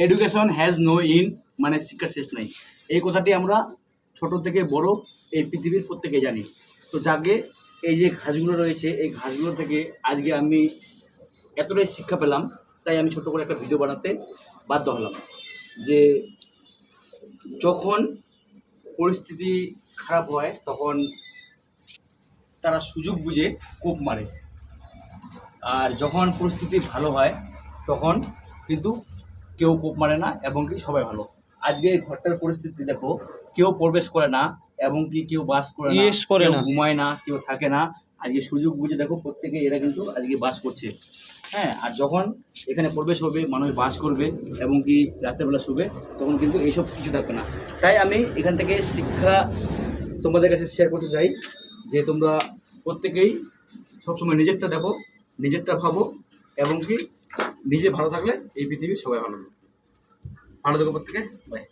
Education has no in, মানে শিক্ষার শেষ নাই। এই কথাটি আমরা ছোট থেকে বড় এই পৃথিবীর প্রত্যেকে জানি। তো যাকে এই যে ঘাসগুলো রয়েছে, এই ঘাসগুলো থেকে আজকে আমি এতটাই শিক্ষা পেলাম, তাই আমি ছোট করে একটা ভিডিও বানাতে বাধ্য হলাম। যে যখন পরিস্থিতি খারাপ হয় তখন তারা সুযোগ বুঝে কোপ মারে, আর যখন পরিস্থিতি ভালো হয় তখন কিন্তু কেউ কোপ মারে না, এবং কি সবাই ভালো। আজকে এই ঘরটার পরিস্থিতি দেখো, কেউ প্রবেশ করে না, এবং কি কেউ বাস করে না, কেউ ঘুমায় না, কেউ থাকে না। আজকে সুযোগ বুঝে দেখো প্রত্যেকে এরা কিন্তু আজকে বাস করছে। হ্যাঁ, আর যখন এখানে প্রবেশ হবে, মানুষ বাস করবে এবং কি রাত্রেবেলা শুবে, তখন কিন্তু এইসব কিছু থাকবে না। তাই আমি এখান থেকে শিক্ষা তোমাদের কাছে শেয়ার করতে চাই যে তোমরা প্রত্যেকেই সবসময় নিজেরটা দেখো, নিজেরটা ভাবো, এবং কি নিজে ভালো থাকলে এই পৃথিবীর সবাই ভালো থাকবে। ভালো থেকো প্রত্যেকে, বাই।